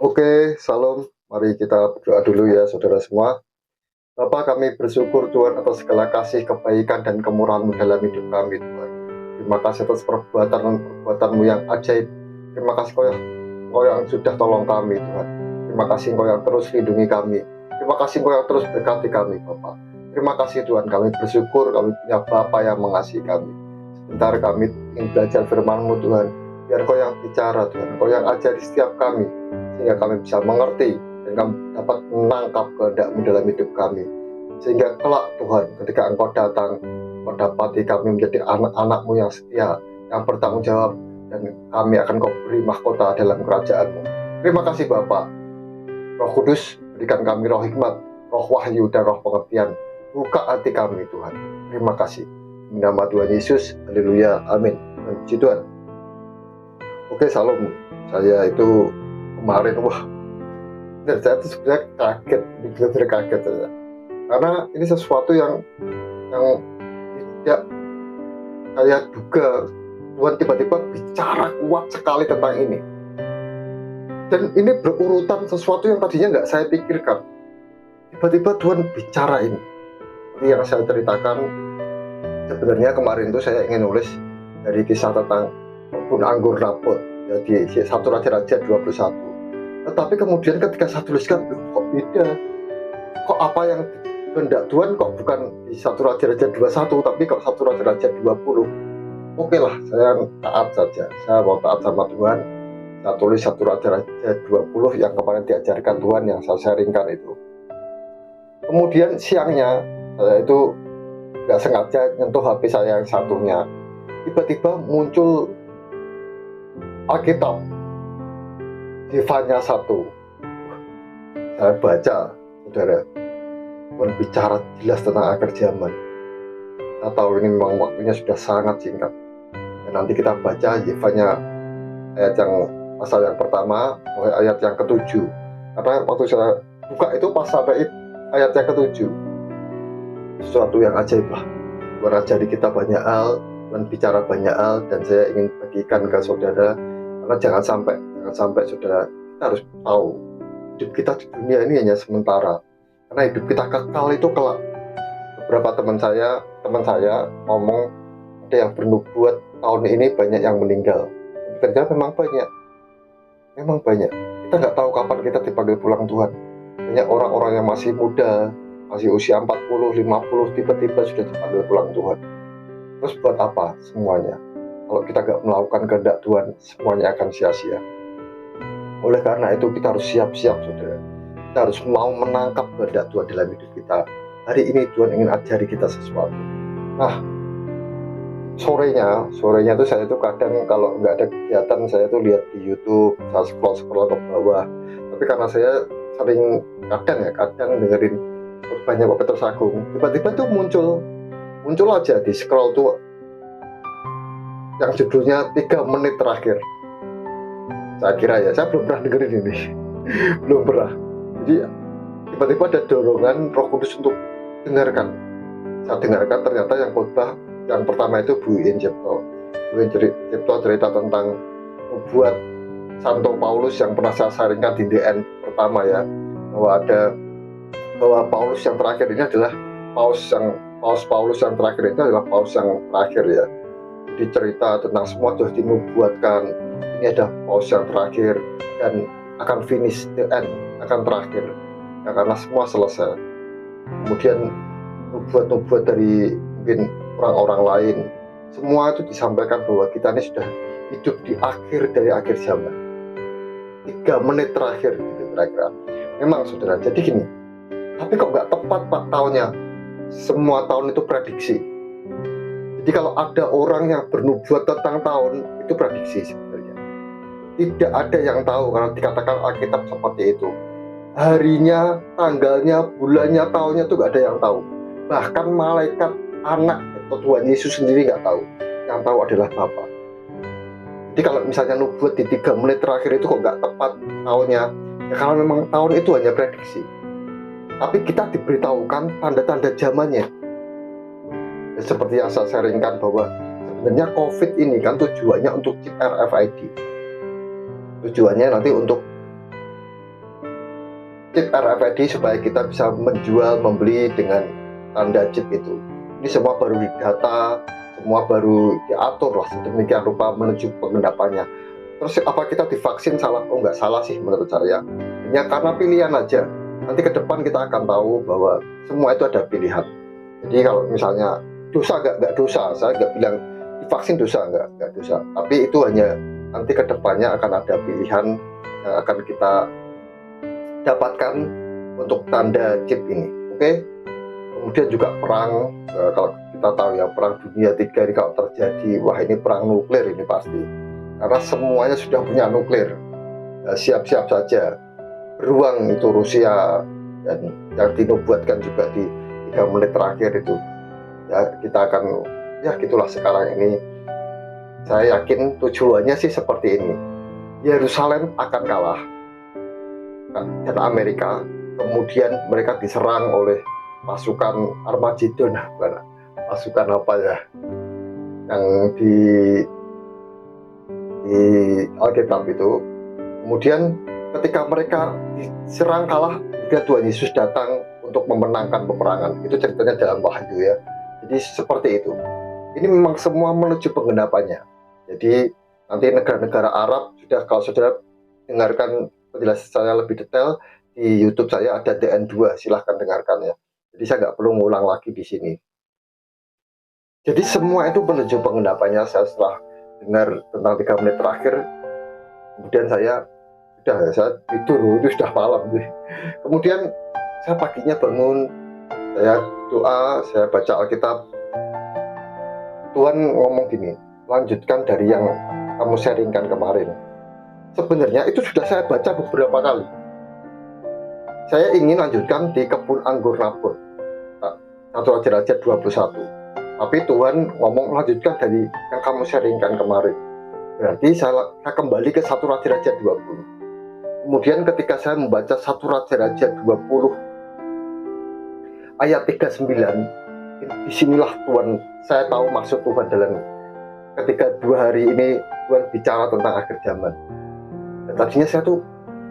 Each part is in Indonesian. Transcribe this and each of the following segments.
Oke, salam. Mari kita berdoa dulu ya, saudara semua. Bapa, kami bersyukur Tuhan atas segala kasih, kebaikan, dan kemurahan-Mu dalam hidup kami, Tuhan. Terima kasih atas perbuatan-perbuatan-Mu yang ajaib. Terima kasih Kau yang sudah tolong kami, Tuhan. Terima kasih Kau yang terus lindungi kami. Terima kasih Kau yang terus berkati kami, Bapa. Terima kasih Tuhan, kami bersyukur kami punya Bapa yang mengasihi kami. Sebentar kami ingin belajar firman-Mu, Tuhan. Biar Kau yang bicara, Tuhan. Kau yang ajari setiap kami, sehingga kami bisa mengerti dan kami dapat menangkap kehendak-Mu dalam hidup kami. Sehingga kelak Tuhan, ketika Engkau datang, Kau dapati kami menjadi anak-anak-Mu yang setia, yang bertanggung jawab, dan kami akan Kau beri mahkota dalam kerajaan-Mu. Terima kasih Bapa. Roh Kudus, berikan kami roh hikmat, roh wahyu, dan roh pengertian. Buka hati kami Tuhan. Terima kasih. Di nama Tuhan Yesus, haleluya, amin. Puji Tuhan. Oke, salam. Saya itu kemarin, saya tuh sebenarnya kaget, benar-benar kaget saya. Karena ini sesuatu yang tidak saya duga. Tuhan tiba-tiba bicara kuat sekali tentang ini. Dan ini berurutan sesuatu yang tadinya nggak saya pikirkan. Tiba-tiba Tuhan bicara ini. Seperti yang saya ceritakan, sebenarnya kemarin itu saya ingin nulis dari kisah tentang kebun anggur Nabot, jadi 1 Raja-Raja 21. Tetapi kemudian ketika saya tuliskan, kok beda? Kok apa yang kehendak Tuhan kok bukan di 1 Raja-Raja 21, tapi kok 1 Raja-Raja 20? Oke lah, saya taat saja. Saya mau taat sama Tuhan. Saya tulis 1 Raja-Raja 20 yang kemarin diajarkan Tuhan, yang saya sharingkan itu. Kemudian siangnya, saya itu nggak sengaja nyentuh HP saya yang satunya. Tiba-tiba muncul Alkitab, Yefanya 1. Saya baca, saudara, Tuhan bicara jelas tentang akhir zaman. Kita tahu ini memang waktunya sudah sangat singkat. Dan nanti kita baca Yefanya ayat yang pasal yang pertama, ayat yang ke-7. Karena waktu saya buka itu pas sampai ayat yang ke-7. Sesuatu yang ajaib lah. Tuhan ajari kita banyak hal, Tuhan bicara banyak hal, dan saya ingin bagikan ke saudara. Karena jangan sampai saudara, kita harus tahu hidup kita di dunia ini hanya sementara. Karena hidup kita kekal itu kelak. Beberapa teman saya ngomong, ada yang bernubuat tahun ini banyak yang meninggal. Ternyata memang banyak. Kita nggak tahu kapan kita dipanggil pulang Tuhan. Banyak orang-orang yang masih muda, masih usia 40, 50, tiba-tiba sudah dipanggil pulang Tuhan. Terus buat apa semuanya? Kalau kita nggak melakukan kehendak Tuhan, semuanya akan sia-sia. Oleh karena itu kita harus siap-siap, saudara. Kita harus mau menangkap kehendak Tuhan dalam hidup kita. Hari ini Tuhan ingin ajari kita sesuatu. Nah, sorenya tuh saya tuh kadang kalau nggak ada kegiatan, saya tuh lihat di YouTube, saya scroll ke bawah. Tapi karena saya sering kadang dengerin banyak Pak Petrus Agung, tiba-tiba tuh muncul aja di scroll tuh yang judulnya 3 menit terakhir. Saya kira ya, saya belum pernah dengerin ini. Belum pernah. Jadi tiba-tiba ada dorongan Roh Kudus untuk dengarkan. Saya dengarkan, ternyata yang khotbah yang pertama itu Bu Iin Cipto. Bu Iin Cipto cerita tentang membuat Santo Paulus yang pernah saya sharingkan di DN pertama ya, bahwa Paulus yang terakhir ini adalah Paulus yang terakhir itu adalah Paulus yang terakhir ya. Jadi cerita tentang semua sudah dinubuatkan, ini ada Paulus yang terakhir dan akan finish the end, akan terakhir ya, karena semua selesai. Kemudian nubuat-nubuat dari mungkin orang-orang lain, semua itu disampaikan bahwa kita ini sudah hidup di akhir dari akhir zaman. 3 menit terakhir gitu kira-kira. Memang saudara, jadi gini, tapi kok nggak tepat Pak tahunnya? Semua tahun itu prediksi. Jadi kalau ada orang yang bernubuat tentang tahun, itu prediksi sebenarnya. Tidak ada yang tahu, karena dikatakan Alkitab seperti itu. Harinya, tanggalnya, bulannya, tahunnya itu nggak ada yang tahu. Bahkan malaikat, anak atau Tuhan Yesus sendiri nggak tahu. Yang tahu adalah Bapa. Jadi kalau misalnya nubuat di 3 menit terakhir itu kok nggak tepat tahunnya, ya kalau memang tahun itu hanya prediksi. Tapi kita diberitahukan tanda-tanda zamannya. Ya, seperti yang saya sharingkan bahwa sebenarnya COVID ini kan tujuannya untuk chip RFID. Tujuannya nanti untuk chip RFID supaya kita bisa menjual, membeli dengan tanda chip itu. Ini semua baru didata, semua baru diatur lah sedemikian rupa menuju penggendapannya. Terus apa kita divaksin salah? Oh, nggak salah sih menurut saya. Hanya karena pilihan aja. Nanti ke depan kita akan tahu bahwa semua itu ada pilihan. Jadi kalau misalnya dosa nggak dosa, saya nggak bilang divaksin dosa, nggak dosa. Tapi itu hanya nanti ke depannya akan ada pilihan yang akan kita dapatkan untuk tanda chip ini. Oke? Kemudian juga perang, kalau kita tahu ya, perang dunia 3 ini kalau terjadi, wah ini perang nuklir ini pasti. Karena semuanya sudah punya nuklir. Siap-siap saja. Beruang itu Rusia, dan yang dinubuatkan juga di 3 menit terakhir itu. Ya, kita akan, ya gitulah sekarang ini. Saya yakin tujuannya sih seperti ini. Yerusalem akan kalah. Dan Amerika, kemudian mereka diserang oleh pasukan Armageddon, pasukan apa ya, yang di Alkitab itu. Kemudian ketika mereka diserang kalah, kemudian Tuhan Yesus datang untuk memenangkan peperangan. Itu ceritanya dalam Wahyu ya. Jadi seperti itu. Ini memang semua menuju penggenapannya. Jadi nanti negara-negara Arab, sudah kalau saudara dengarkan penjelasan saya lebih detail di YouTube saya ada DN2, silahkan dengarkan ya. Jadi saya nggak perlu ngulang lagi di sini. Jadi semua itu menuju penggenapannya. Saya setelah dengar tentang 3 menit terakhir, kemudian saya tidur, itu sudah malam. Kemudian saya paginya bangun, saya doa, saya baca Alkitab. Tuhan ngomong gini, lanjutkan dari yang kamu sharingkan kemarin. Sebenarnya itu sudah saya baca beberapa kali. Saya ingin lanjutkan di kebun anggur Nabot, 1 Raja-Raja 21. Tapi Tuhan ngomong lanjutkan dari yang kamu sharingkan kemarin. Berarti saya kembali ke 1 Raja-Raja 20. Kemudian ketika saya membaca 1 Raja-Raja 20 ayat 39, disinilah Tuhan, saya tahu maksud Tuhan dalam ketika 2 hari ini Tuhan bicara tentang akhir zaman. Dan tadinya saya tuh,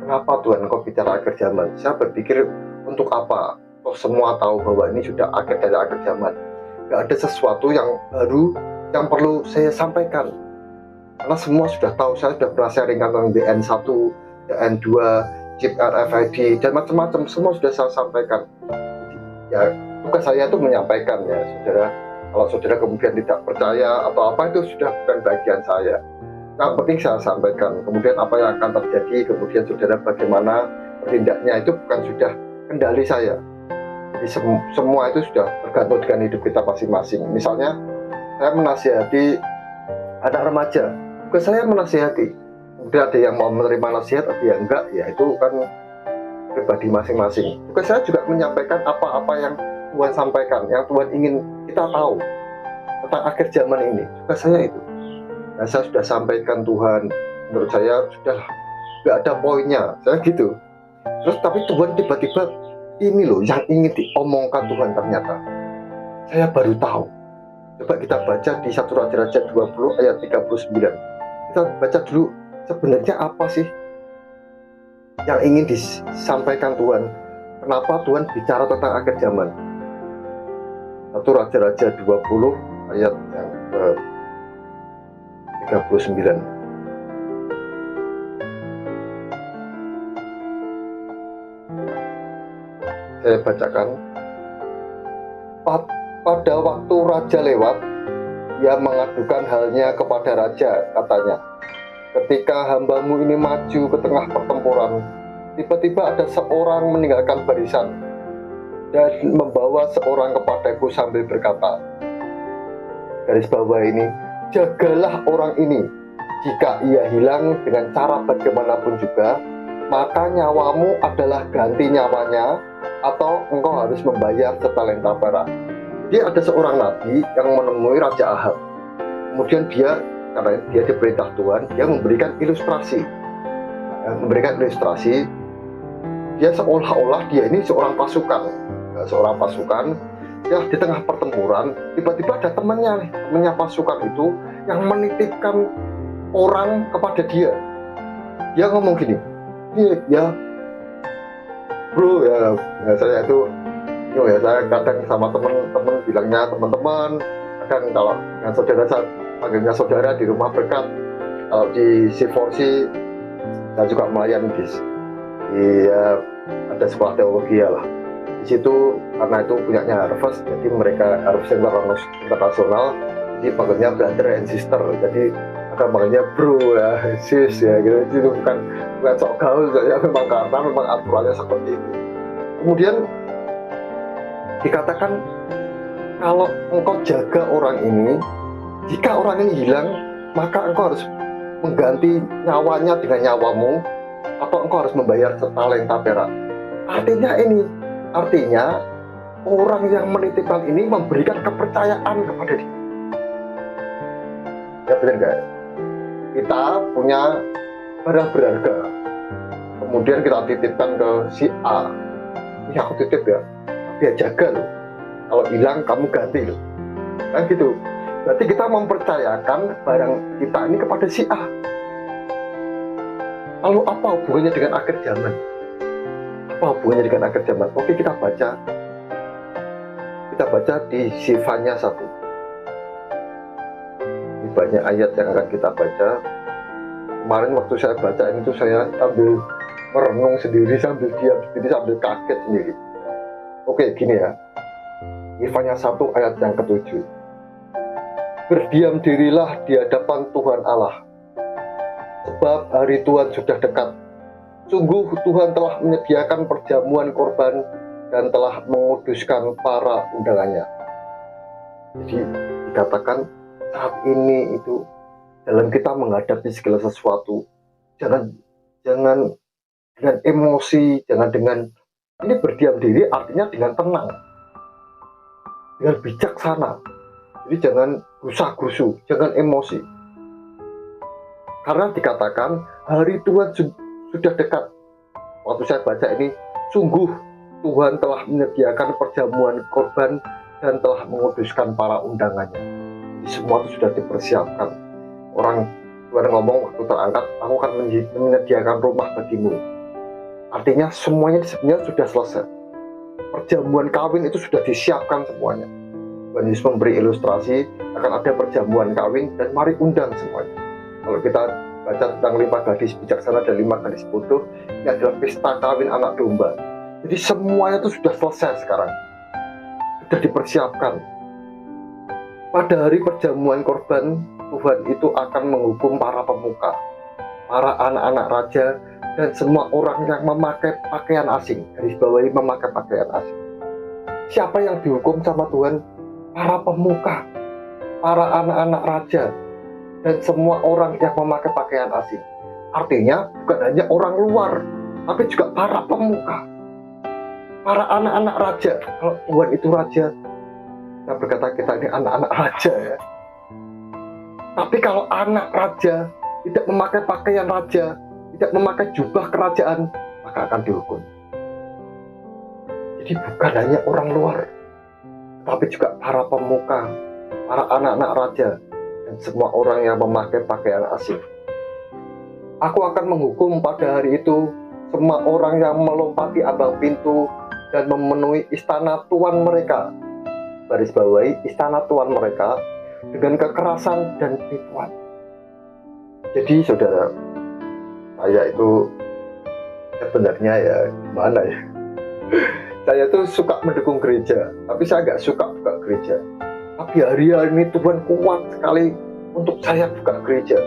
kenapa Tuhan kok bicara akhir zaman? Saya berpikir untuk apa? Toh semua tahu bahwa ini sudah akhir dari akhir zaman. Gak ada sesuatu yang baru yang perlu saya sampaikan. Karena semua sudah tahu, saya sudah pernah sharingkan tentang DN1, DN2, chip RFID, dan macam-macam, semua sudah saya sampaikan. Ya, tugas saya itu menyampaikan ya, saudara. Kalau saudara kemudian tidak percaya atau apa, itu sudah bukan bagian saya. Yang penting saya sampaikan. Kemudian apa yang akan terjadi, kemudian saudara bagaimana bertindaknya, itu bukan sudah kendali saya. Jadi semua itu sudah tergantung dengan hidup kita masing-masing. Misalnya, saya menasihati anak remaja, bukan saya menasihati. Kemudian ada yang mau menerima nasihat, ada yang enggak, ya itu kan pribadi masing-masing. Juga saya juga menyampaikan apa-apa yang Tuhan sampaikan, yang Tuhan ingin kita tahu tentang akhir zaman ini. Juga saya itu. Nah, saya sudah sampaikan Tuhan, menurut saya sudah nggak ada poinnya, saya gitu. Terus tapi Tuhan tiba-tiba ini loh yang ingin diomongkan Tuhan ternyata. Saya baru tahu. Coba kita baca di 1 Raja-Raja 20 ayat 39. Kita baca dulu sebenarnya apa sih yang ingin disampaikan Tuhan. Kenapa Tuhan bicara tentang akhir zaman? 1 Raja-Raja 20 ayat yang ke 39. Saya bacakan. Pada waktu raja lewat, ia mengadukan halnya kepada raja, katanya, ketika hambamu ini maju ke tengah pertempuran, tiba-tiba ada seorang meninggalkan barisan dan membawa seorang kepadaku sambil berkata, garis bawah ini, jagalah orang ini. Jika ia hilang dengan cara bagaimanapun juga, maka nyawamu adalah ganti nyawanya, atau engkau harus membayar setalenta perak. Jadi ada seorang nabi yang menemui Raja Ahab. Kemudian dia, karena dia diperintah Tuhan, dia memberikan ilustrasi. Dia seolah-olah dia ini seorang pasukan. Ya, di tengah pertempuran, tiba-tiba ada temannya pasukan itu yang menitipkan orang kepada dia. Dia ngomong gini, ya bro ya, ya saya itu ya saya kadang sama teman-teman bilangnya teman-teman, kadang kalau dengan saudara saya panggilnya saudara di rumah berkat. Kalau di C4C saya juga melayani di ada sekolah teologi ya lah. Di situ karena itu punyanya Harvest, jadi mereka Harvest internasional, jadi panggilnya brother and sister, jadi akan panggilnya bro ya, sis ya gitu. Itu bukan sok gaul ya, memang karena memang aturannya seperti itu. Kemudian dikatakan kalau engkau jaga orang ini, jika orang ini hilang, maka engkau harus mengganti nyawanya dengan nyawamu, atau engkau harus membayar setalenta perak. Artinya orang yang menitipkan ini memberikan kepercayaan kepada dia. Ya benar nggak? Kita punya barang berharga, kemudian kita titipkan ke si A. Ini aku titip ya, dia jaga loh. Kalau hilang kamu ganti loh. Kan gitu. Berarti kita mempercayakan barang kita ini kepada si A. Lalu apa hubungannya dengan akhir zaman? Apa hubungannya dengan akhir zaman? Oke, kita baca di Sifanya 1. Ini banyak ayat yang akan kita baca. Kemarin waktu saya baca ini tuh saya sambil merenung sendiri, sambil diam sendiri, sambil kaget sendiri. Oke, gini ya. Sifanya 1 ayat yang ke-7. Berdiam dirilah di hadapan Tuhan Allah, sebab hari Tuhan sudah dekat. Sungguh Tuhan telah menyediakan perjamuan korban dan telah menguduskan para undangannya. Jadi dikatakan saat ini itu dalam kita menghadapi segala sesuatu, jangan dengan emosi, jangan dengan ini berdiam diri artinya dengan tenang, dengan bijaksana. Jadi jangan gusah-gusu, jangan emosi. Karena dikatakan hari Tuhan sudah dekat. Waktu saya baca ini, sungguh Tuhan telah menyediakan perjamuan korban dan telah menguduskan para undangannya. Jadi semua itu sudah dipersiapkan. Orang Tuhan ngomong waktu terangkat, aku akan menyediakan rumah bagimu. Artinya semuanya sebenarnya sudah selesai. Perjamuan kawin itu sudah disiapkan semuanya. Tuhan Yesus memberi ilustrasi akan ada perjamuan kawin dan mari undang semuanya. Kalau kita baca tentang 5 gadis bijaksana dan 5 gadis bodoh, ini adalah pesta kawin anak domba. Jadi semuanya itu sudah selesai sekarang, sudah dipersiapkan. Pada hari perjamuan korban, Tuhan itu akan menghukum para pemuka, para anak-anak raja, dan semua orang yang memakai pakaian asing. Garis bawahi memakai pakaian asing. Siapa yang dihukum sama Tuhan? Para pemuka, para anak-anak raja, dan semua orang yang memakai pakaian asing. Artinya bukan hanya orang luar, tapi juga para pemuka, para anak-anak raja. Kalau Tuhan itu raja, kita berkata kita ini anak-anak raja ya. Tapi kalau anak raja tidak memakai pakaian raja, tidak memakai jubah kerajaan, maka akan dihukum. Jadi bukan hanya orang luar, tapi juga para pemuka, para anak-anak raja, dan semua orang yang memakai pakaian asing. Aku akan menghukum pada hari itu semua orang yang melompati ambang pintu dan memenuhi istana tuan mereka. Garis bawahi istana tuan mereka dengan kekerasan dan penipuan. Jadi saudara, saya itu sebenarnya ya gimana ya? Saya tuh suka mendukung gereja, tapi saya nggak suka buka gereja. Tapi hari ini Tuhan kuat sekali untuk saya buka gereja.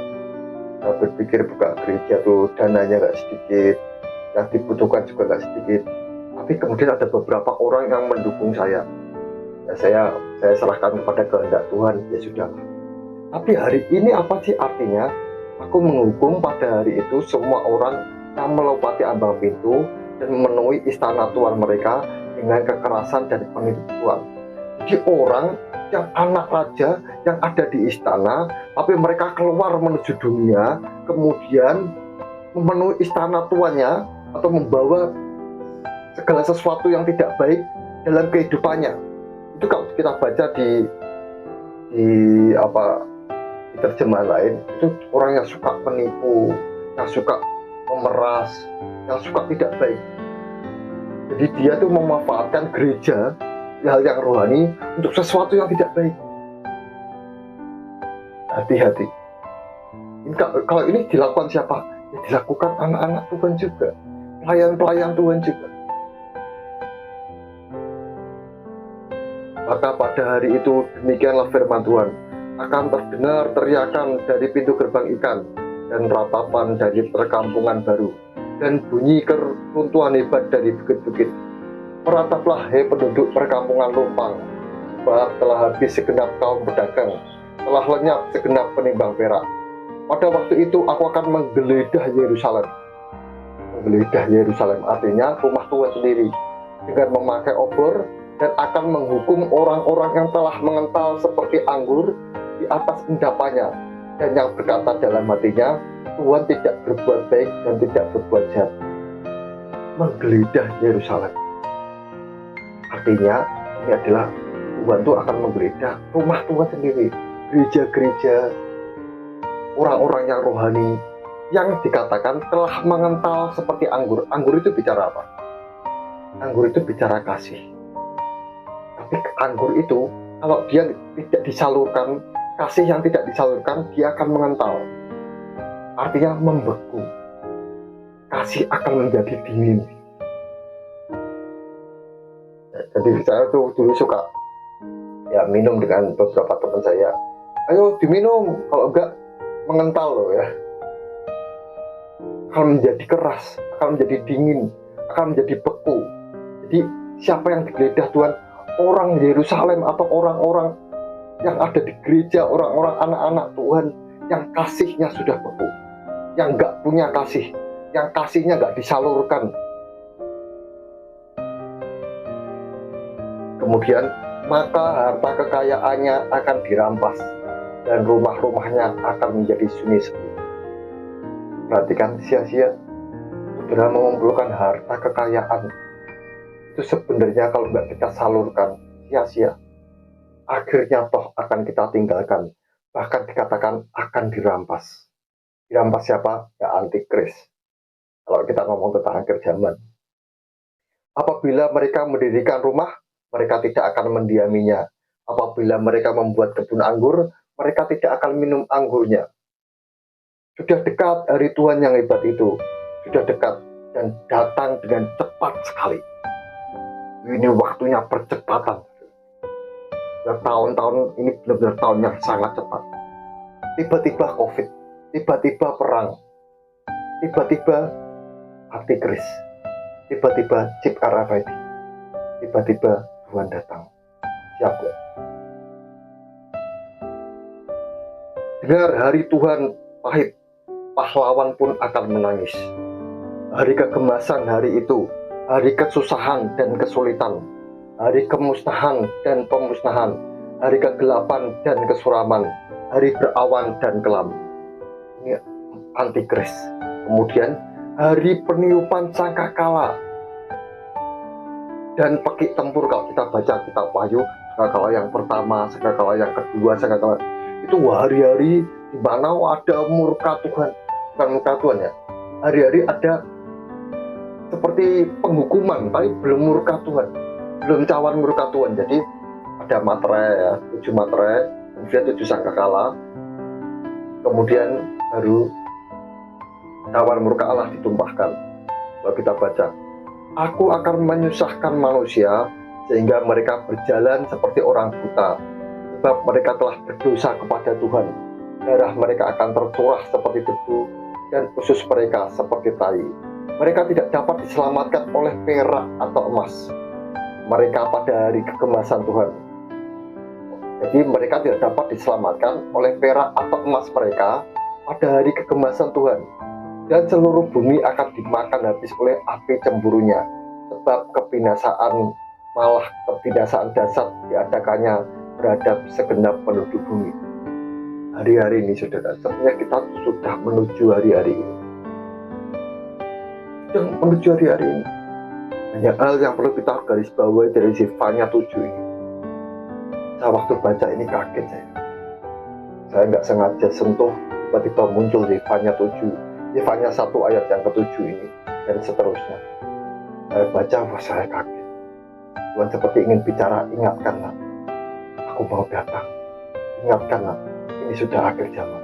Saya berpikir buka gereja tuh dananya nggak sedikit, yang dibutuhkan juga nggak sedikit. Tapi kemudian ada beberapa orang yang mendukung saya. Ya saya serahkan kepada kehendak Tuhan, ya sudah. Tapi hari ini apa sih artinya? Aku menghukum pada hari itu semua orang yang melompati ambang pintu dan memenuhi istana tuan mereka dengan kekerasan dan penipuan. Jadi orang yang anak raja yang ada di istana, tapi mereka keluar menuju dunia, kemudian memenuhi istana tuannya atau membawa segala sesuatu yang tidak baik dalam kehidupannya. Itu kalau kita baca di terjemahan lain, itu orang yang suka menipu, yang suka memeras, yang suka tidak baik. Jadi dia tuh memanfaatkan gereja, hal yang rohani, untuk sesuatu yang tidak baik. Hati-hati. Kalau ini dilakukan siapa? Ya, dilakukan anak-anak Tuhan juga, pelayan-pelayan Tuhan juga. Maka pada hari itu demikianlah firman Tuhan, akan terdengar teriakan dari pintu gerbang ikan, dan ratapan dari perkampungan baru, dan bunyi keruntuhan hebat dari bukit-bukit. Merataplah, hei penduduk perkampungan lumpang, sebab telah habis segenap kaum pedagang, telah lenyap segenap penimbang perak. Pada waktu itu aku akan menggeledah Yerusalem. Menggeledah Yerusalem artinya rumah Tuhan sendiri, dengan memakai obor, dan akan menghukum orang-orang yang telah mengental seperti anggur di atas endapannya, dan yang berkata dalam hatinya, Tuhan tidak berbuat baik dan tidak berbuat jahat. Menggeledah Yerusalem artinya ini adalah Tuhan itu akan menggeledah rumah Tuhan sendiri, gereja-gereja, orang-orang yang rohani, yang dikatakan telah mengental seperti anggur. Anggur itu bicara apa? Anggur itu bicara kasih. Tapi anggur itu kalau dia tidak disalurkan, kasih yang tidak disalurkan, dia akan mengental. Artinya membeku. Kasih akan menjadi dingin. Jadi saya tuh dulu suka ya minum dengan beberapa teman saya. Ayo diminum, kalau enggak mengental loh ya. Akan menjadi keras, akan menjadi dingin, akan menjadi beku. Jadi siapa yang digeledah Tuhan? Orang Yerusalem atau orang-orang yang ada di gereja, orang-orang anak-anak Tuhan yang kasihnya sudah beku, yang enggak punya kasih, yang kasihnya enggak disalurkan. Kemudian maka harta kekayaannya akan dirampas dan rumah-rumahnya akan menjadi sunyi sepi. Perhatikan, sia-sia saudara mengumpulkan harta kekayaan. Itu sebenarnya kalau nggak kita salurkan, sia-sia. Akhirnya toh akan kita tinggalkan. Bahkan dikatakan akan dirampas. Dirampas siapa? Ya antikris. Kalau kita ngomong tentang akhir zaman. Apabila mereka mendirikan rumah, mereka tidak akan mendiaminya. Apabila mereka membuat kebun anggur, mereka tidak akan minum anggurnya. Sudah dekat hari Tuhan yang hebat itu. Sudah dekat dan datang dengan cepat sekali. Ini waktunya percepatan. Tahun-tahun ini benar-benar tahun yang sangat cepat. Tiba-tiba COVID, tiba-tiba perang, tiba-tiba antikris, tiba-tiba chip RFID, tiba-tiba Tuhan datang. Siap gak? Dengar, hari Tuhan pahit, pahlawan pun akan menangis. Hari kegemasan hari itu, hari kesusahan dan kesulitan, hari kemusnahan dan pemusnahan, hari kegelapan dan kesuraman, hari berawan dan kelam. Ini antikris. Kemudian hari peniupan sangkakala dan pekik tempur. Kalau kita baca kitab Wahyu, sangkakala yang pertama, sangkakala yang kedua, sangkakala itu hari-hari di mana ada murka Tuhan. Bukan murka Tuhan ya, hari-hari ada seperti penghukuman, tapi belum murka Tuhan, belum cawan murka Tuhan. Jadi ada materai ya, 7 materai, kemudian 7 sangkakala, kemudian baru cawan murka Allah ditumpahkan. Kalau kita baca, aku akan menyusahkan manusia sehingga mereka berjalan seperti orang buta, sebab mereka telah berdosa kepada Tuhan. Darah mereka akan tercurah seperti debu dan usus mereka seperti tai. Mereka tidak dapat diselamatkan oleh perak atau emas. Mereka pada hari kegemasan Tuhan. Jadi mereka tidak dapat diselamatkan oleh perak atau emas mereka pada hari kegemasan Tuhan. Dan seluruh bumi akan dimakan habis oleh api cemburunya. Sebab kebinasaan, malah kebinasaan dasar diadakannya terhadap segenap penduduk bumi. Hari-hari ini saudara, sebenarnya kita sudah menuju hari-hari ini. Sudah menuju hari-hari ini. Banyak hal yang perlu kita garis bawahi dari Zefanya 7 ini. Saya waktu baca ini kaget saya nggak sengaja sentuh, tiba-tiba muncul Zefanya 7, Zefanya 1 ayat yang ke-7 ini, dan seterusnya. Saya baca, wah saya kaget. Tuhan seperti ingin bicara, ingatkanlah, aku mau datang. Ingatkanlah, ini sudah akhir zaman.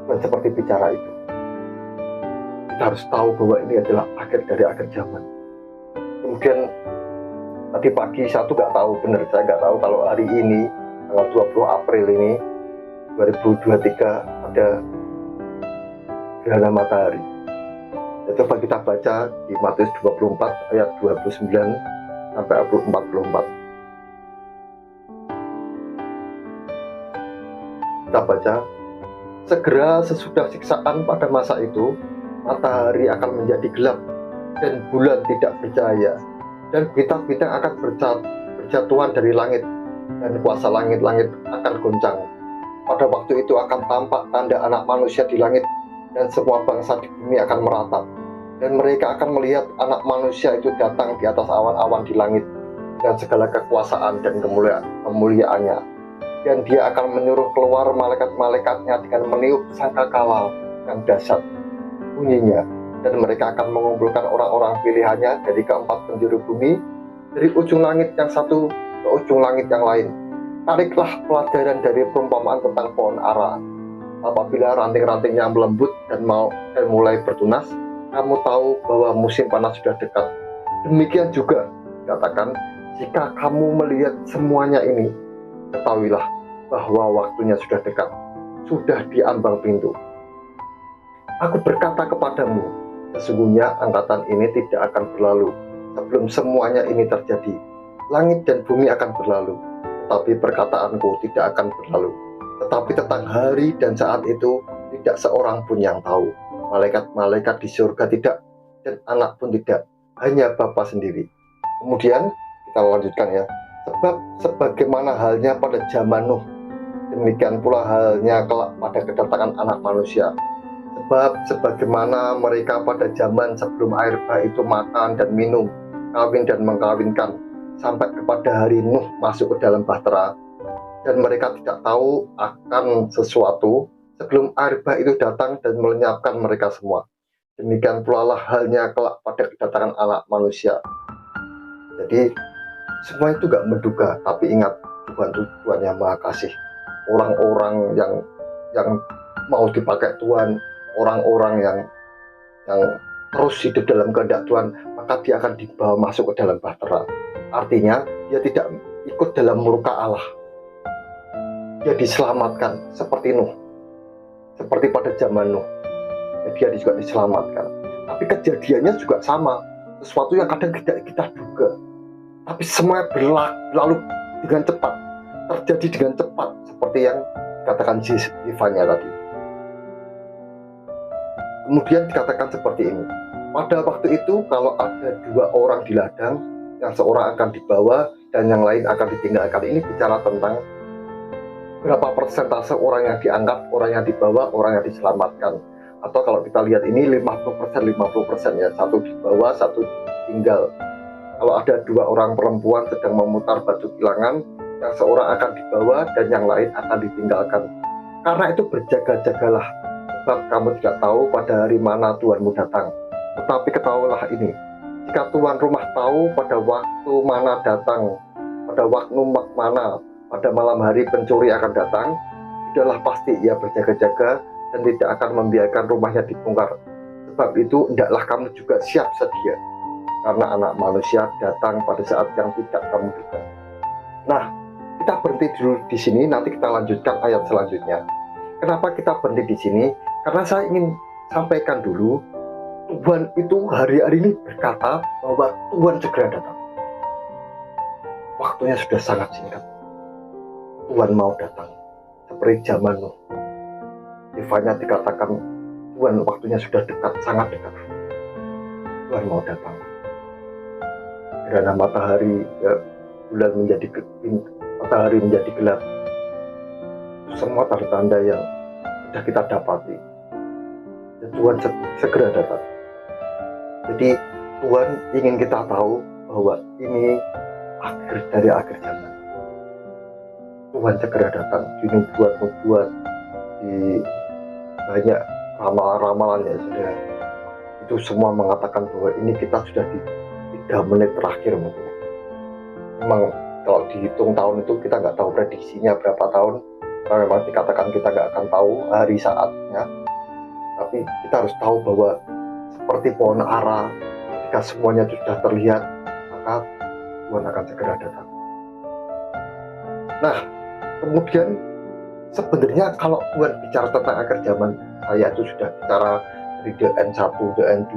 Tuhan seperti bicara itu. Kita harus tahu bahwa ini adalah akhir dari akhir zaman. Kemudian tadi pagi saya tuh nggak tahu benar, saya nggak tahu kalau hari ini tanggal 20 April ini 2023 ada gerhana matahari. Ya, coba kita baca di Matius 24 ayat 29 sampai 44. Kita baca, segera sesudah siksaan pada masa itu, matahari akan menjadi gelap dan bulan tidak bercahaya, dan bintang-bintang akan berjatuhan dari langit, dan kuasa langit-langit akan goncang. Pada waktu itu akan tampak tanda Anak Manusia di langit, dan semua bangsa di bumi akan meratap, dan mereka akan melihat Anak Manusia itu datang di atas awan-awan di langit dengan segala kekuasaan dan kemuliaannya. Dan dia akan menyuruh keluar malaikat-malaikatnya dengan meniup sangkakala yang dahsyat bunyinya, dan mereka akan mengumpulkan orang-orang pilihannya dari keempat penjuru bumi, dari ujung langit yang satu ke ujung langit yang lain. Tariklah pelajaran dari perumpamaan tentang pohon ara. Apabila ranting-rantingnya melembut dan mulai bertunas, kamu tahu bahwa musim panas sudah dekat. Demikian juga dikatakan, jika kamu melihat semuanya ini, ketahuilah bahwa waktunya sudah dekat, sudah di ambang pintu. Aku berkata kepadamu, sesungguhnya angkatan ini tidak akan berlalu sebelum semuanya ini terjadi. Langit dan bumi akan berlalu, tetapi perkataanku tidak akan berlalu. Tetapi tentang hari dan saat itu tidak seorang pun yang tahu. Malaikat-malaikat di surga tidak, dan anak pun tidak, hanya Bapa sendiri. Kemudian kita lanjutkan ya. Sebab sebagaimana halnya pada zaman Nuh, demikian pula halnya kelak pada kedatangan Anak Manusia. Sebab sebagaimana mereka pada zaman sebelum air bah itu makan dan minum, kawin dan mengkawinkan, sampai kepada hari Nuh masuk ke dalam bahtera, dan mereka tidak tahu akan sesuatu sebelum air bah itu datang dan melenyapkan mereka semua. Demikian pula halnya kelak pada kedatangan Anak Manusia. Jadi semua itu gak menduga, tapi ingat, Tuhan itu Tuhan yang Maha Kasih. Orang-orang yang mau dipakai Tuhan, orang-orang yang terus hidup dalam kehendak Tuhan, maka dia akan dibawa masuk ke dalam bahtera. Artinya dia tidak ikut dalam murka Allah. Dia diselamatkan seperti Nuh, seperti pada zaman Nuh. Dia juga diselamatkan. Tapi kejadiannya juga sama, sesuatu yang kadang tidak kita duga. Tapi semua berlalu dengan cepat, terjadi dengan cepat, seperti yang dikatakan Zefanya tadi. Kemudian dikatakan seperti ini, pada waktu itu kalau ada dua orang di ladang, yang seorang akan dibawa dan yang lain akan ditinggalkan. Ini bicara tentang berapa persentase orang yang diangkat, orang yang dibawa, orang yang diselamatkan. Atau kalau kita lihat ini 50% ya, satu dibawa, satu tinggal. Kalau ada dua orang perempuan sedang memutar batu kilangan, yang seorang akan dibawa dan yang lain akan ditinggalkan. Karena itu berjaga-jagalah, sebab kamu tidak tahu pada hari mana Tuhanmu datang. Tetapi ketahuilah ini, jika tuan rumah tahu pada waktu mana datang, pada waktu mana pada malam hari pencuri akan datang, sudahlah pasti ia berjaga-jaga dan tidak akan membiarkan rumahnya dibongkar. Sebab itu hendaklah kamu juga siap sedia, karena Anak Manusia datang pada saat yang tidak kamu duga. Nah, kita berhenti dulu di sini, nanti kita lanjutkan ayat selanjutnya. Kenapa kita berhenti di sini? Karena saya ingin sampaikan dulu, Tuhan itu hari-hari ini berkata bahwa Tuhan segera datang. Waktunya sudah sangat singkat. Tuhan mau datang, seperti zaman Nuh. Zefanya dikatakan, Tuhan waktunya sudah dekat, sangat dekat. Tuhan mau datang. Gerhana matahari, ya, bulan matahari menjadi gelap. Semua tanda-tanda yang sudah kita dapati. Ya, Tuhan segera datang. Jadi Tuhan ingin kita tahu bahwa ini akhir dari akhir zaman. Tuhan segera datang. Di nubuat-nubuat, di banyak ramalan-ramalan ya saudara. itu semua mengatakan bahwa ini kita sudah di 3 menit terakhir mungkin. Memang kalau dihitung tahun itu kita nggak tahu prediksinya berapa tahun, karena memang dikatakan kita nggak akan tahu hari saatnya, tapi kita harus tahu bahwa seperti pohon ara, ketika semuanya sudah terlihat, maka Tuhan akan segera datang. Nah, kemudian sebenarnya kalau Tuhan bicara tentang akhir zaman, saya itu sudah bicara dari DN1, DN2,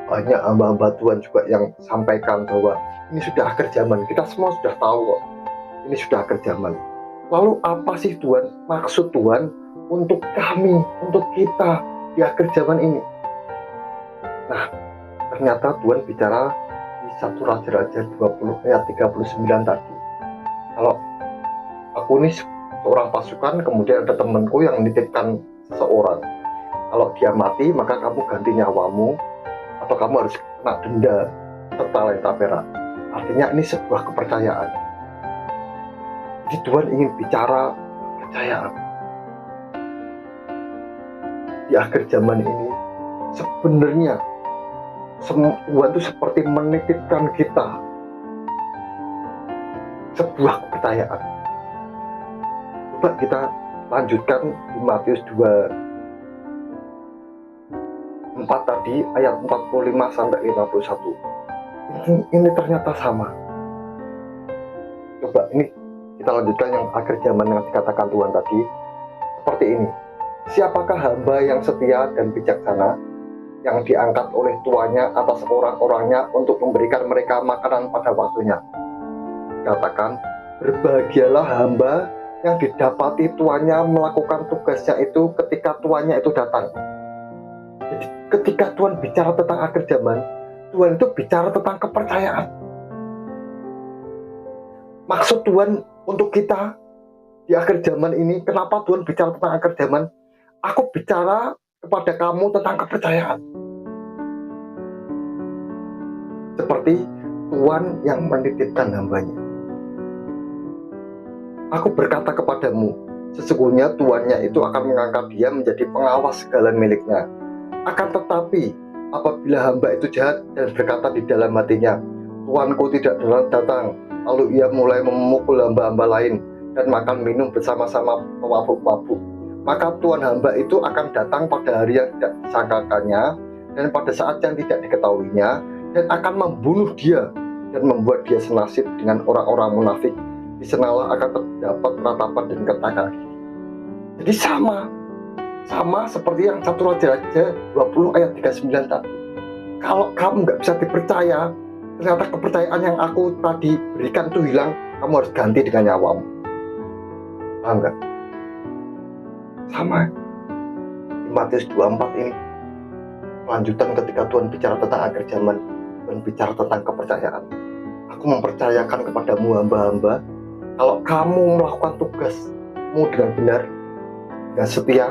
banyak hamba-hamba Tuhan juga yang sampaikan bahwa ini sudah akhir zaman. Kita semua sudah tahu kok, ini sudah akhir zaman. Lalu apa sih Tuhan, maksud Tuhan untuk kami, untuk kita di akhir zaman ini? Nah, ternyata Tuhan bicara di 1 Raja-Raja 20 ayat 39 tadi. Kalau aku ini seorang pasukan, kemudian ada temanku yang menitipkan seseorang, kalau dia mati maka kamu ganti nyawamu, atau kamu harus kena denda setalenta perak. Artinya ini sebuah kepercayaan. Jadi Tuhan ingin bicara kepercayaan. Di akhir zaman ini sebenarnya Tuhan itu seperti menitipkan kita sebuah kepercayaan. Coba kita lanjutkan di Matius 24 tadi ayat 45 sampai 51. Ini ternyata sama. Coba ini kita lanjutkan yang akhir zaman yang dikatakan Tuhan tadi. Seperti ini. Siapakah hamba yang setia dan bijaksana, yang diangkat oleh tuannya atas orang-orangnya untuk memberikan mereka makanan pada waktunya? Dikatakan, berbahagialah hamba yang didapati tuannya melakukan tugasnya itu ketika tuannya itu datang. Jadi ketika Tuhan bicara tentang akhir zaman, Tuhan itu bicara tentang kepercayaan. Maksud Tuhan untuk kita di akhir zaman ini, kenapa Tuhan bicara tentang akhir zaman? Aku bicara kepada kamu tentang kepercayaan. Seperti Tuhan yang menitipkan hambanya. Aku berkata kepadamu, sesungguhnya tuannya itu akan mengangkat dia menjadi pengawas segala miliknya. Akan tetapi, apabila hamba itu jahat dan berkata di dalam hatinya, tuanku tidak datang, lalu ia mulai memukul hamba-hamba lain dan makan minum bersama-sama pemabuk-mabuk, maka tuan hamba itu akan datang pada hari yang tidak disangkakannya dan pada saat yang tidak diketahuinya, dan akan membunuh dia dan membuat dia senasib dengan orang-orang munafik. Di sanalah akan terdapat ratapan dan ketakan. Jadi sama seperti yang 1 Raja-Raja 20 ayat 39 tadi. Kalau kamu nggak bisa dipercaya, ternyata kepercayaan yang aku tadi berikan itu hilang, kamu harus ganti dengan nyawamu. Paham nggak? Sama di Matius 24 ini, lanjutan ketika Tuhan bicara tentang akhir zaman, Tuhan bicara tentang kepercayaan. Aku mempercayakan kepadamu hamba-hamba, kalau kamu melakukan tugasmu dengan benar, dengan setia,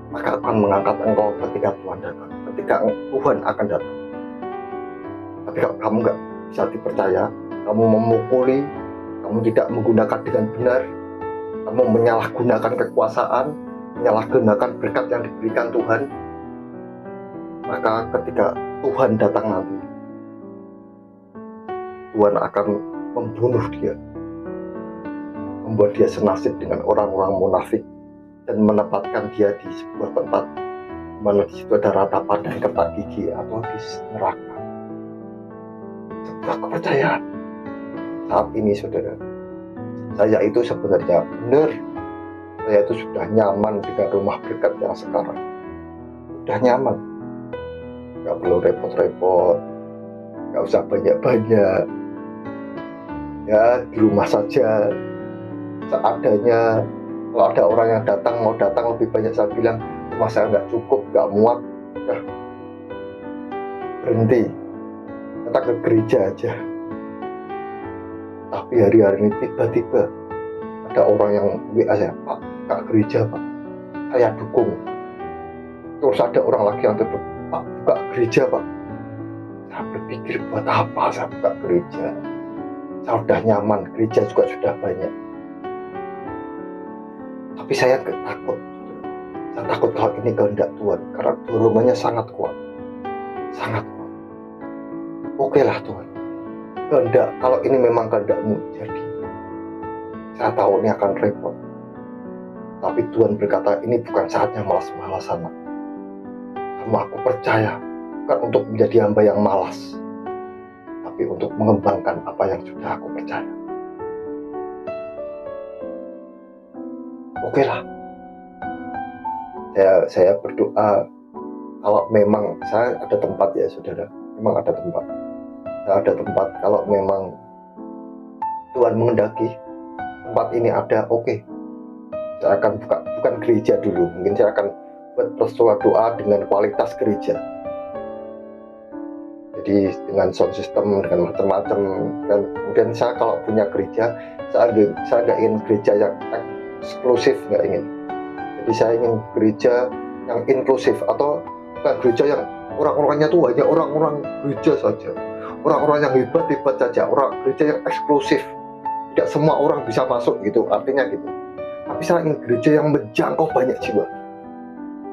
maka akan mengangkat engkau ketika Tuhan datang, ketika Tuhan akan datang. Tapi kalau kamu nggak bisa dipercaya, kamu memukuli, kamu tidak menggunakan dengan benar, kamu menyalahgunakan kekuasaan, menyalahgunakan berkat yang diberikan Tuhan, maka ketika Tuhan datang nanti, Tuhan akan membunuh dia, membuat dia senasib dengan orang-orang munafik, dan menempatkan dia di sebuah tempat di mana di situ ada ratapan dan ketak gigi, atau di neraka. Sebuah kepercayaan. Saat ini saudara, saya itu sebenarnya benar, saya itu sudah nyaman dengan rumah berkat yang sekarang. Sudah nyaman, gak perlu repot-repot, gak usah banyak-banyak, ya di rumah saja seadanya. Kalau ada orang yang mau datang lebih banyak, saya bilang rumah saya nggak cukup, nggak muat, ya berhenti, kita ke gereja aja. Tapi hari-hari ini tiba-tiba ada orang yang WA saya, Pak, buka gereja Pak, saya dukung. Terus ada orang lagi yang tutup, Pak, buka gereja Pak. Saya berpikir, buat apa saya buka gereja? Saya sudah nyaman, gereja juga sudah banyak. Tapi saya takut. Saya takut kalau ini kehendak Tuhan, karena dorongannya sangat kuat. sangat kuat. Oke lah Tuhan, kehendak, kalau ini memang kehendak-Mu jadi, saya tahu ini akan repot, tapi Tuhan berkata ini bukan saatnya malas-malasan. Kamu, aku percaya, bukan untuk menjadi hamba yang malas, tapi untuk mengembangkan apa yang sudah aku percaya. Oke lah, saya berdoa, kalau memang saya ada tempat ya saudara, memang ada tempat. Saya ada tempat, kalau memang Tuhan menghendaki tempat ini ada, oke. Saya akan buka, bukan gereja dulu, mungkin saya akan buat persuara doa dengan kualitas gereja. Jadi dengan sound system, dengan macam-macam, dan kemudian saya kalau punya gereja, saya nggak ingin gereja yang eksklusif, nggak ingin. Jadi saya ingin gereja yang inklusif, atau bukan gereja yang orang-orangnya tuh hanya orang-orang gereja saja, orang-orang yang hebat-hebat saja, orang gereja yang eksklusif, tidak semua orang bisa masuk gitu, artinya gitu. Tapi saya ingin gereja yang menjangkau banyak jiwa,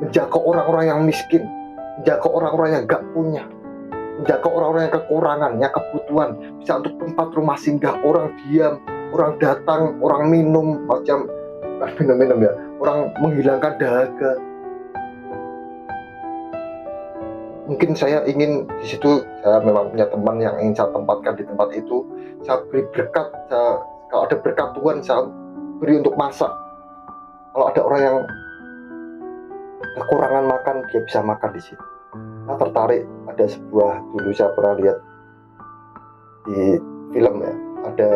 menjangkau orang-orang yang miskin, menjangkau orang-orang yang gak punya, menjangkau orang-orang yang kekurangan, yang kebutuhan, bisa untuk tempat rumah singgah, orang diam, orang datang, orang minum, macam minum ya, orang menghilangkan dahaga. Mungkin saya ingin di situ, saya memang punya teman yang ingin saya tempatkan di tempat itu. Saya beri berkat, kalau ada berkat Tuhan saya beri untuk masak. Kalau ada orang yang kekurangan makan, dia bisa makan di situ. Saya tertarik, ada sebuah, dulu saya pernah lihat di film ya, ada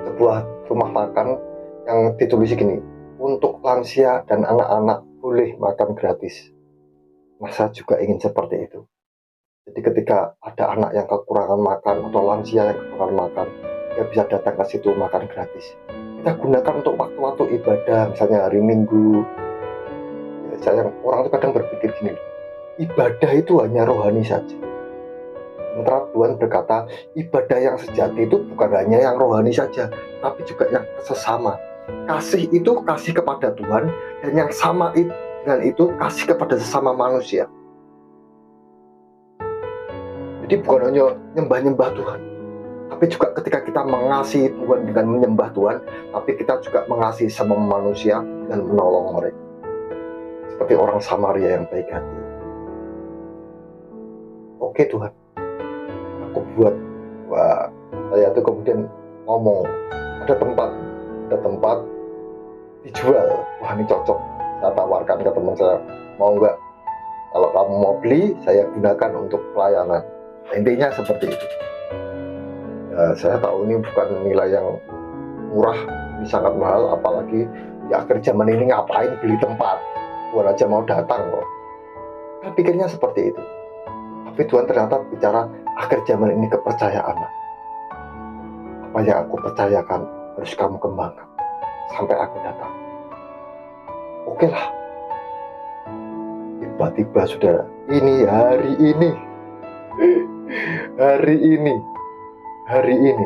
sebuah rumah makan yang ditulis gini, untuk lansia dan anak-anak boleh makan gratis. Nah, saya juga ingin seperti itu. Jadi ketika ada anak yang kekurangan makan atau lansia yang kekurangan makan, dia bisa datang ke situ makan gratis. Kita gunakan untuk waktu-waktu ibadah, misalnya hari Minggu. Orang itu kadang berpikir gini, ibadah itu hanya rohani saja. Sementara Tuhan berkata, ibadah yang sejati itu bukan hanya yang rohani saja, tapi juga yang sesama. Kasih itu kasih kepada Tuhan, dan yang sama dengan itu kasih kepada sesama manusia. Jadi bukan hanya nyembah-nyembah Tuhan, tapi juga ketika kita mengasihi Tuhan dengan menyembah Tuhan, tapi kita juga mengasihi sesama manusia dan menolong mereka. Seperti orang Samaria yang baik hati. Oke Tuhan, aku buat. Wah, saya tuh kemudian ngomong, ada tempat dijual. Wah, ini cocok. Saya tawarkan ke teman saya, mau nggak? Kalau kamu mau beli, saya gunakan untuk pelayanan. Intinya seperti itu. Ya, saya tahu ini bukan nilai yang murah, ini sangat mahal, apalagi di akhir zaman ini ngapain beli tempat? Tuhan aja mau datang kok. Saya pikirnya seperti itu. Tapi Tuhan ternyata bicara akhir zaman ini kepercayaan. Apa yang aku percayakan harus kamu kembangkan sampai aku datang. Oke lah. Tiba-tiba saudara, hari ini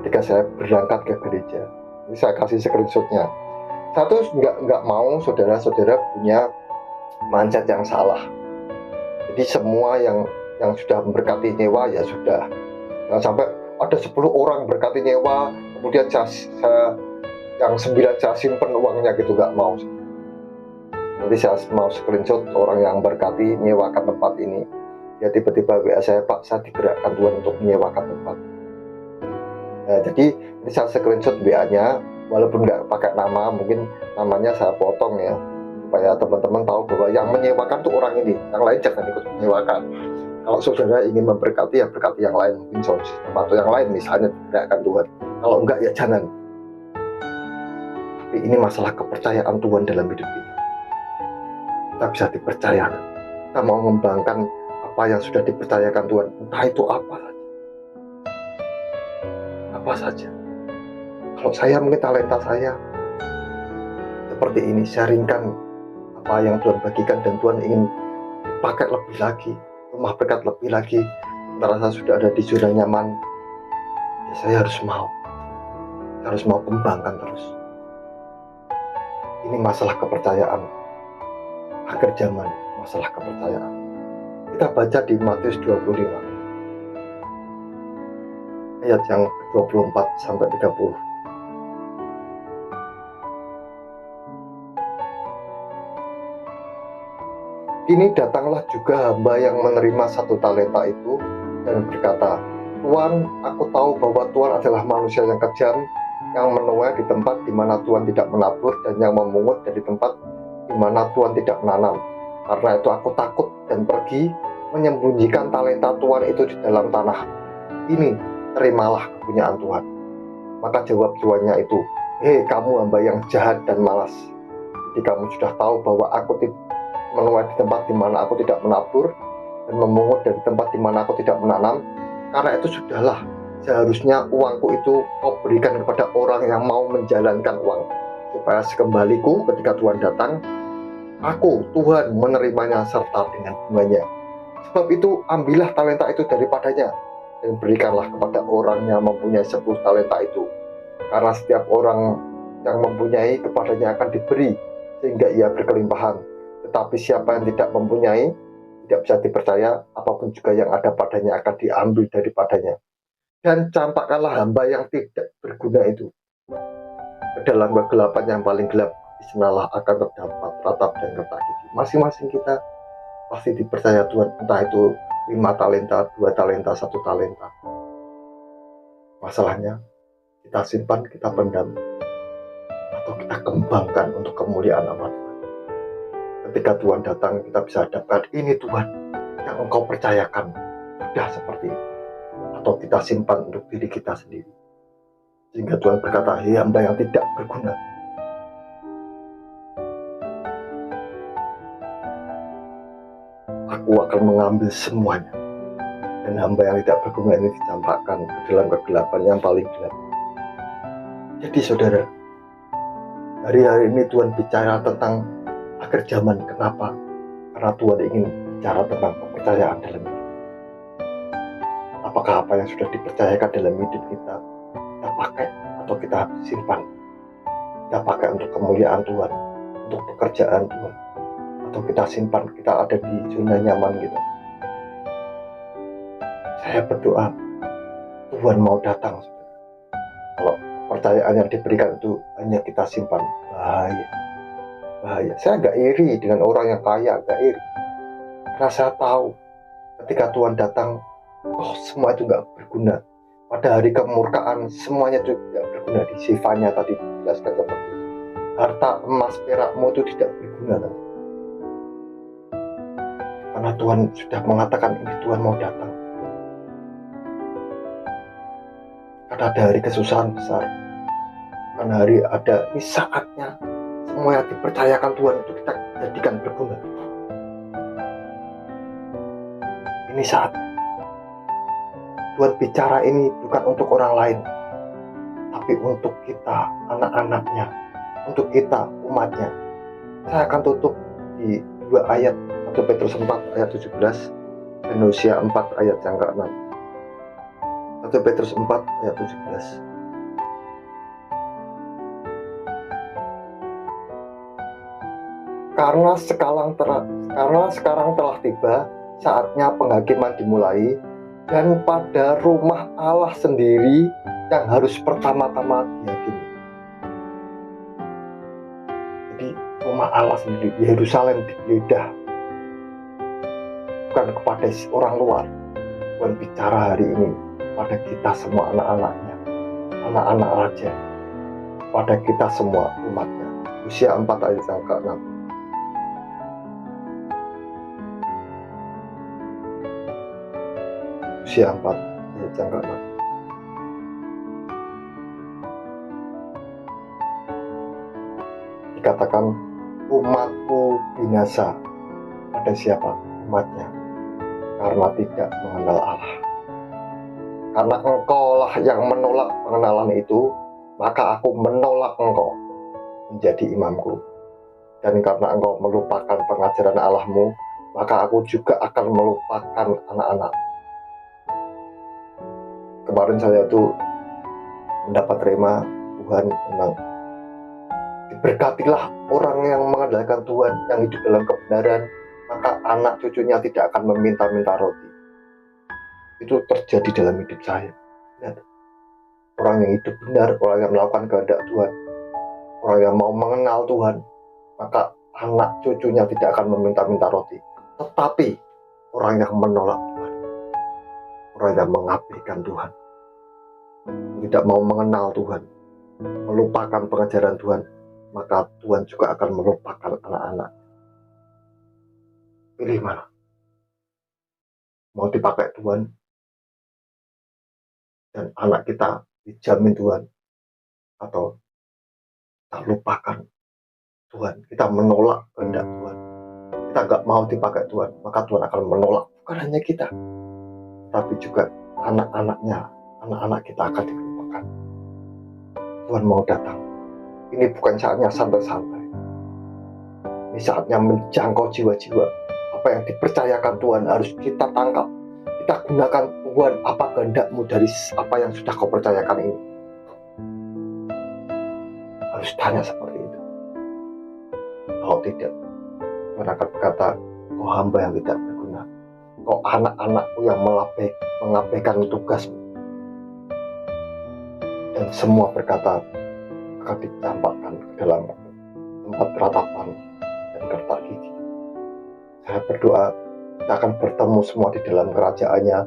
ketika saya berangkat ke gereja, ini saya kasih screenshotnya. Satu, nggak mau saudara-saudara punya mindset yang salah. Jadi semua yang sudah memberkati nyewa ya sudah. Jangan sampai ada 10 orang berkati nyewa, kemudian yang 9 saya simpen uangnya gitu, nggak mau. Nanti saya mau screenshot orang yang berkati nyewakan tempat ini. Ya tiba-tiba WA saya, Pak, saya digerakkan Tuhan untuk menyewakan tempat. Nah, jadi ini saya screenshot WA-nya, walaupun nggak pakai nama, mungkin namanya saya potong ya, supaya teman-teman tahu bahwa yang menyewakan tuh orang ini, yang lain jangan ikut menyewakan. Kalau saudara ingin memberkati, ya berkati yang lain, mungkin sound system atau yang lain misalnya, digerakkan Tuhan. Kalau enggak ya jangan. Tapi ini masalah kepercayaan Tuhan dalam hidup kita. Kita bisa dipercaya. Kita mau mengembangkan apa yang sudah dipercayakan Tuhan, entah itu apa saja. Kalau saya mungkin talenta saya seperti ini, sharingkan apa yang Tuhan bagikan, dan Tuhan ingin dipakai lebih lagi, rumah berkat lebih lagi. Sementara saya sudah ada di zona nyaman, ya saya harus mau kembangkan terus. Ini masalah kepercayaan. Akhir zaman, masalah kepercayaan. Kita baca di Matius 25 ayat yang 24 sampai 30. Kini datanglah juga hamba yang menerima 1 talenta itu dan berkata, Tuan, aku tahu bahwa Tuan adalah manusia yang kejam, yang menuai di tempat di mana Tuan tidak menabur dan yang memungut dari tempat di mana Tuan tidak menanam. Karena itu aku takut dan pergi menyembunyikan talenta Tuan itu di dalam tanah. Ini, terimalah kepunyaan Tuhan. Maka jawab tuannya itu, Hei kamu hamba yang jahat dan malas. Jadi kamu sudah tahu bahwa aku menuai di tempat di mana aku tidak menabur dan memungut dari tempat di mana aku tidak menanam. Karena itu sudahlah, seharusnya uangku itu kau berikan kepada orang yang mau menjalankan uang, supaya sekembaliku ketika Tuhan datang, aku, Tuhan, menerimanya serta dengan bunganya. Sebab itu ambillah talenta itu daripadanya dan berikanlah kepada orang yang mempunyai 10 talenta itu. Karena setiap orang yang mempunyai kepadanya akan diberi sehingga ia berkelimpahan. Tetapi siapa yang tidak mempunyai, tidak bisa dipercaya, apapun juga yang ada padanya akan diambil daripadanya. Dan campakkanlah hamba yang tidak berguna itu ke dalam kegelapan yang paling gelap. Di sanalah akan terdapat ratap dan retak gigi. Masing-masing kita pasti dipercaya Tuhan, entah itu 5 talenta, 2 talenta, 1 talenta. Masalahnya, kita simpan, kita pendam, atau kita kembangkan untuk kemuliaan nama Tuhan. Ketika Tuhan datang, kita bisa hadapkan, ini Tuhan yang Engkau percayakan, sudah seperti itu. Atau kita simpan untuk diri kita sendiri. Sehingga Tuhan berkata, hei hamba yang tidak berguna, aku akan mengambil semuanya. Dan hamba yang tidak berguna ini dicampakkan ke dalam kegelapan yang paling gelap. Jadi saudara, hari-hari ini Tuhan bicara tentang akhir zaman. Kenapa? Karena Tuhan ingin bicara tentang kepercayaan dalam hidup. Apakah apa yang sudah dipercayakan dalam hidup kita pakai atau kita simpan? Kita pakai untuk kemuliaan Tuhan, untuk pekerjaan Tuhan, atau kita simpan, kita ada di zona nyaman gitu. Saya berdoa Tuhan mau datang, saudara. Kalau kepercayaan yang diberikan itu hanya kita simpan, bahaya. Saya nggak iri dengan orang yang kaya, nggak iri. Karena saya tahu ketika Tuhan datang, semua itu nggak berguna. Pada hari kemurkaan semuanya itu tidak berguna. Di sifanya tadi dijelaskan seperti itu. Harta, emas, perakmu itu tidak berguna tadi. Karena Tuhan sudah mengatakan ini Tuhan mau datang. Karena ada hari kesusahan besar. Karena hari ada ini saatnya semua yang dipercayakan Tuhan itu kita jadikan berguna. Ini saatnya. Tuhan bicara ini bukan untuk orang lain, tapi untuk kita, anak-anaknya, untuk kita, umatnya. Saya akan tutup di 2 ayat, 1 Petrus 4 ayat 17 dan Hosea 4 ayat yang ke-6. 1 Petrus 4 ayat 17. Karena sekarang telah tiba saatnya penghakiman dimulai, dan pada rumah Allah sendiri yang harus pertama-tama dihakimi. Jadi rumah Allah sendiri di Yerusalem digeledah, bukan kepada orang luar. Tuhan bicara hari ini pada kita semua, anak-anaknya, anak-anak raja, pada kita semua umatnya. Hosea 4 ayat yang ke-6. Hosea 4 ayat yang ke-6. Dikatakan umatku binasa. Pada siapa? Umatnya. Karena tidak mengenal Allah. Karena engkaulah yang menolak pengenalan itu, maka aku menolak engkau menjadi imamku. Dan karena engkau melupakan pengajaran Allahmu, maka aku juga akan melupakan anak-anak. Kemarin saya tuh mendapat rema Tuhan memang diberkatilah orang yang mengandalkan Tuhan, yang hidup dalam kebenaran, maka anak cucunya tidak akan meminta-minta roti. Itu terjadi dalam hidup saya. Lihat, orang yang hidup benar, orang yang melakukan kehendak Tuhan, orang yang mau mengenal Tuhan, maka anak cucunya tidak akan meminta-minta roti. Tetapi orang yang menolak Tuhan, orang yang mengabaikan Tuhan, tidak mau mengenal Tuhan, melupakan pengajaran Tuhan, maka Tuhan juga akan melupakan anak-anak. Pilih mana? Mau dipakai Tuhan dan anak kita dijamin Tuhan, atau kita lupakan Tuhan, kita menolak kehendak Tuhan, kita nggak mau dipakai Tuhan, maka Tuhan akan menolak bukan hanya kita, tapi juga anak-anaknya, anak-anak kita akan dilupakan. Tuhan mau datang. Ini bukan saatnya santai-santai. Ini saatnya menjangkau jiwa-jiwa. Apa yang dipercayakan Tuhan harus kita tangkap. Kita gunakan. Tuhan, apa kehendak-Mu dari apa yang sudah Kau percayakan ini? Harus tanya seperti itu. Kalau tidak, Tuhan akan berkata, Kau hamba yang tidak berguna. Kau anak-anakku yang mengabaikan tugasmu. Dan semua berkata akan dicampakkan ke dalam tempat ratapan dan kertak gigi. Saya berdoa kita akan bertemu semua di dalam kerajaannya.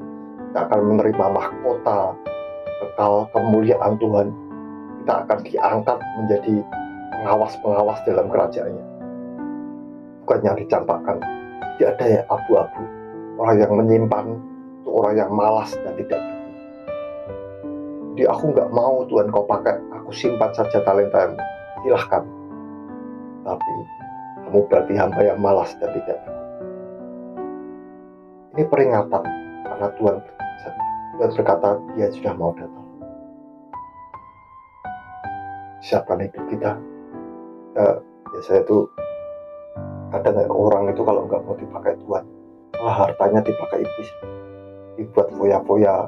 Kita akan menerima mahkota kekal kemuliaan Tuhan. Kita akan diangkat menjadi pengawas-pengawas dalam kerajaannya. Bukan yang dicampakkan. Tidak ada yang abu-abu. Orang yang menyimpan itu orang yang malas dan tidak berguna. Jadi aku nggak mau Tuhan Kau pakai, aku simpan saja talentamu, silahkan. Tapi kamu berarti hamba yang malas dan tidak berguna. Ini peringatan karena Tuhan berkata Dia sudah mau datang. Siapkan hidup kita. Biasanya itu kadang orang itu kalau nggak mau dipakai Tuhan, malah hartanya dipakai iblis, dibuat foya-foya,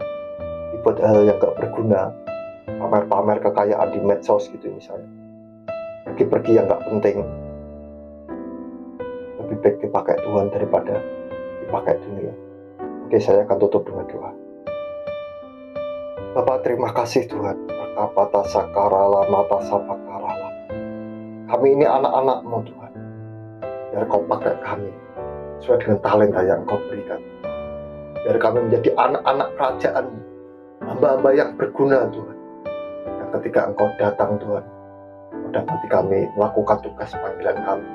dibuat hal yang gak berguna, pamer-pamer kekayaan di medsos gitu misalnya, pergi-pergi yang gak penting. Lebih baik dipakai Tuhan daripada dipakai dunia. Oke, saya akan tutup dengan doa. Bapak, terima kasih Tuhan. Rakapata sakarala mata sapakarala. Kami ini anak-anak-Mu Tuhan. Biar Kau pakai kami sesuai dengan talenta yang Kau berikan. Biar kami menjadi anak-anak kerajaan-Mu, hamba-hamba yang berguna Tuhan. Dan ketika Engkau datang Tuhan, Kau dapati kami melakukan tugas panggilan kami,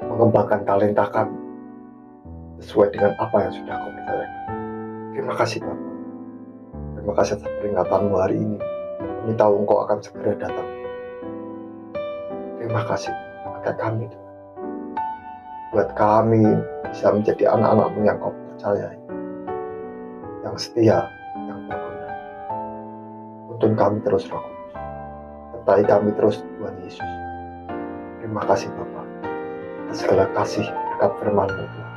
mengembangkan talenta kami sesuai dengan apa yang sudah Kau percayakan. Terima kasih Bapak. Terima kasih atas peringatan-Mu hari ini. Kami tahu Engkau akan segera datang. Terima kasih pakai kami Tuhan. Buat kami bisa menjadi anak-anak-Mu yang Kau percayai, yang setia, yang berguna. Tuntun kami terus Roh Kudus. Sertai kami terus Tuhan Yesus. Terima kasih Bapa atas segala kasih berkat firman-Mu Tuhan.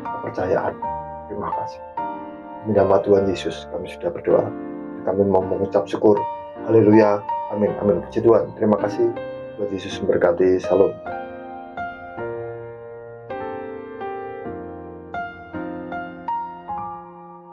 Kepercayaan. Terima kasih. Demi nama Tuhan Yesus kami sudah berdoa. Kami mau mengucap syukur. Haleluya. Amin. Amin. Puji Tuhan. Terima kasih. Tuhan Yesus memberkati. Salam.